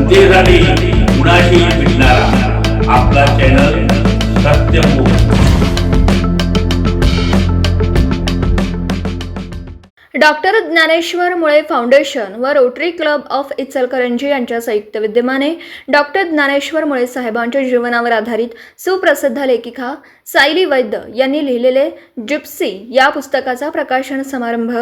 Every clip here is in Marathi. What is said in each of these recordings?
सत्तेसाठी कुणाशी भेटणारा आपला channel Satyamukh. Doctor Dnyaneshwar Mule foundation व रोटरी क्लब ऑफ इचलकरंजी यांच्या संयुक्त विद्यमाने डॉक्टर ज्ञानेश्वर मुळे साहेबांच्या जीवनावर आधारित सुप्रसिद्ध लेखिका सायली वैद्य यांनी लिहिलेले जिप्सी या पुस्तकाचा प्रकाशन समारंभ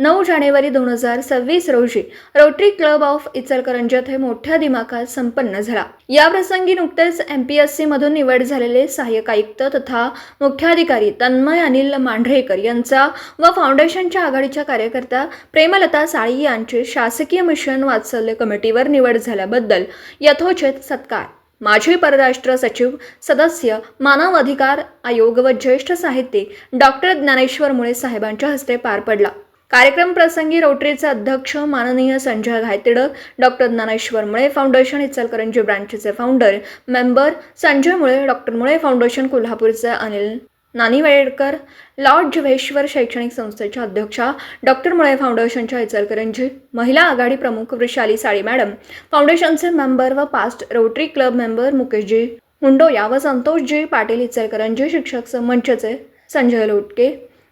9 जानेवारी 2026 रोजी रोटरी क्लब ऑफ इचलकरंजी येथे मोठ्या दिमाखात संपन्न झाला। या प्रसंगी नुकतेच MPSC मधून निवड झालेले सहाय्यक आयुक्त तथा मुख्याधिकारी तन्मय अनिल मांढरेकर यांचा व फाउंडेशनच्या आघाडीच्या कार्यकर्ता प्रेमलता साळी यांची शासकीय मिशन वात्सल्य कमिटीवर निवड झाल्याबद्दल यथोचित सत्कार माजी परराष्ट्र सचिव सदस्य मानव अधिकार आयोग व ज्येष्ठ साहित्यिक डॉक्टर ज्ञानेश्वर मुळे साहेबांच्या हस्ते पार पडला। कार्यक्रम प्रसंगी रोटरीचे अध्यक्ष माननीय संजय घायतिडक, डॉक्टर ज्ञानेश्वर मुळे फाउंडेशन इचलकरंजी ब्रांचचे founder member Sanjay Mule, doctor मुळे फाउंडेशन कोल्हापूरचे अनिल नानीवेडकर, लॉर्ड जवेश्वर शैक्षणिक संस्थेच्या अध्यक्षा, डॉक्टर मुळे फाउंडेशनच्या इचलकरंजी महिला आघाडी प्रमुख वृषाली साळी मॅडम, फाउंडेशनचे मेंबर व past Rotary club member Mukeshji Hundoya व संतोषजी पाटील, इचलकरंजी शिक्षक मंचचे संजय लोटके,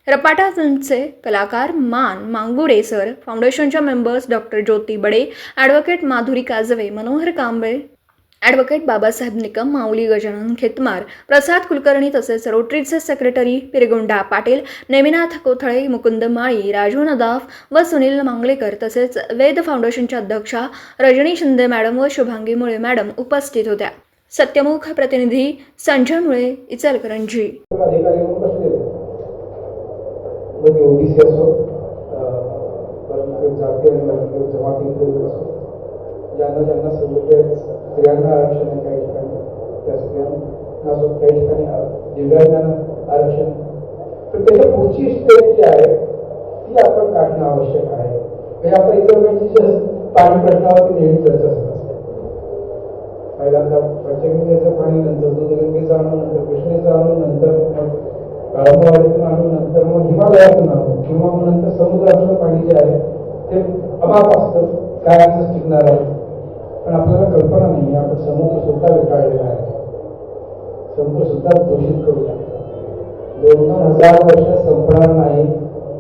रपाटा फिल्मचे कलाकार मान मांगुडे सर, फाउंडेशनच्या मेंबर्स डॉक्टर ज्योती बडे, ॲडव्होकेट माधुरी काजवे, मनोहर कांबळे, ॲडव्होकेट बाबासाहेब निकम, माऊली गजानन खेतमार, प्रसाद कुलकर्णी तसेच रोटरीचे सेक्रेटरी पिरगुंडा पाटील, नेमिनाथ कोथळे, मुकुंद माळी, राजू नदाफ व सुनील मांगलेकर तसेच वेद फाउंडेशनच्या अध्यक्षा रजनी शिंदे मॅडम व शुभांगी मुळे मॅडम उपस्थित होत्या। सत्यमुख प्रतिनिधी संजय मुळे, इचलकरंजी। ज्यांना ज्यांना स्त्रियांना आरक्षण आहे काही ठिकाणी, त्या स्त्रियांना काही ठिकाणी दिव्यांगांना आरक्षण, तर त्याच्या पुढची स्टेप जी आहे ती आपण काढणं आवश्यक आहे। म्हणजे आपण इतर पाणी प्रश्नावरती नेहमी चर्चा सुरू असते। पहिल्यांदा पंचगंगेचं पाणी, नंतर दूधगंगेचं आणून, नंतर कृष्णेचं आणून, नंतर मग काळंबावाडीतून आणून, नंतर मग हिमालयातून आणून, किंवा मग नंतर समुद्रातलं पाणी जे आहे ते अमाप असतं, काय असं टिकणार आहे। पण आपल्याला कल्पना नाही, आपण समुद्र सुद्धा विटाळलेला आहे, समुद्र सुद्धा दूषित करू लागतो। 2,000 वर्ष संपणार नाही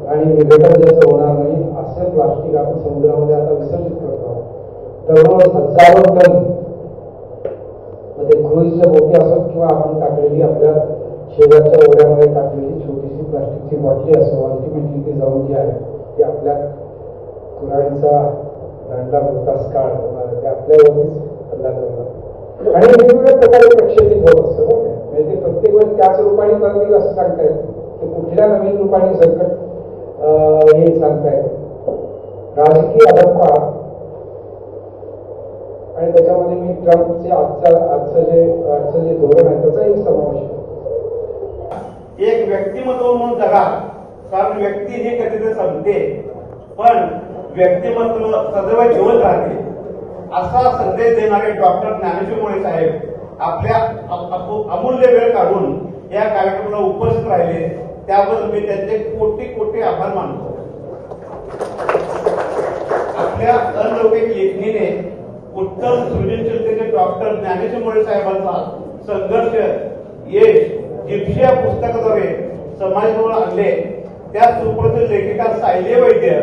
आणि विघटन ज्याचं होणार नाही असं प्लास्टिक आपण समुद्रामध्ये आता विसर्जित करतो। दररोज हजारो टन मध्ये क्रुझच्या बोटी असो किंवा आपण टाकलेली आपल्या शेजारच्या ओढ्यामध्ये टाकलेली छोटीशी प्लास्टिकची बॉटली असो, अल्टिमेटली ती जाऊन जी आहे ती आपल्या कुऱ्हाडीचा दंडा भूतास काळ ते आपल्यावरतीच हल्ला करतात आणि वेगवेगळ्या प्रकारे प्रक्षेपित होत असतं। म्हणजे ते प्रत्येक वेळेस त्याच रूपाने परत येईल असं सांगता येत, ते कुठल्या नवीन रूपाने संकट येईल सांगता येत। राजकीय अधप्पा आणि त्याच्यामध्ये मी ट्रम्पचे आजचं जे धोरण आहे त्याचाही समावेश आहे। एक व्यक्तिमत्व म्हणून जगा, कारण व्यक्ती ही कधीतरी संपते पण व्यक्तिमत्व सदैव जिवंत राहते असा संदेश देणारे डॉक्टर ज्ञानेश्वर मुळे साहेब आपल्या अमूल्य वेळ काढून या कार्यक्रमाला उपस्थित राहिले, त्याबद्दल मी त्यांचे कोटी कोटी आभार मानतो। आपल्या अलौकिक लेखणीने उत्तम सृजनशीलतेचे डॉक्टर ज्ञानेश्वर मुळे साहेबांचा संघर्ष यश जिप्सी या पुस्तकाद्वारे समाजाजवळ आणले। त्या सुप्रसिद्ध लेखिका सायली वैद्य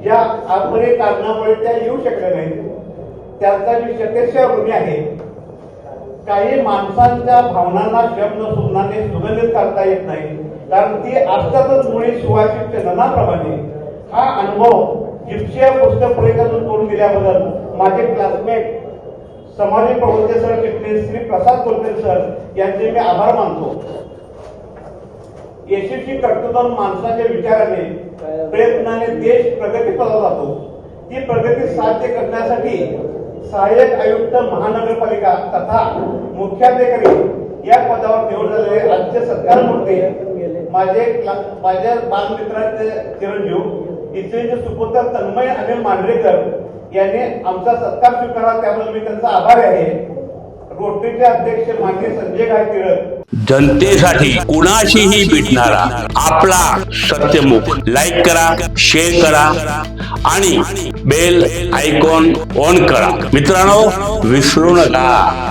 या अपरिहार्य कारणामुळे त्या येऊ शकल्या नाहीत, त्यांचा मी शतशः ऋणी आहे। काही माणसांच्या भावनांना शब्द सुज्ञाने सुगंधित करता येत नाही, कारण ती असतातच मुळे शिवाशिव चंदनाप्रमाणे। हा अनुभव जिप्सी या पुस्तक प्रकाशन करून दिल्याबद्दल माझे क्लासमेट समाजी प्रवर्तक सर चिटणीस श्री प्रसाद कुलकर्णी सर यांचे मी आभार मानतो। यशस्वी कर्तृत्व माणसाच्या विचाराने प्रयत्नाने देश प्रगतीपथावर जातो। ती प्रगती साध्य करण्यासाठी सहाय्यक आयुक्त महानगरपालिका तथा मुख्याधिकारी या पदावर निवड झालेले आजचे सत्कारमूर्ती माझ्या बालमित्राचे चिरंजीव इचलकरंजीचे सुपुत्र तन्मय अनिल मांढरेकर यांनी आमचा सत्कार स्वीकारला, त्याबद्दल मी त्यांचा आभारी आहे। रोटरीचे अध्यक्ष माननीय संजय घायतिडक, जनतेसाठी कुणाशीही भेटणारा आपला सत्यमुख लाईक करा, शेअर करा आणि बेल आयकॉन ऑन करा. मित्रांनो, विसरू नका.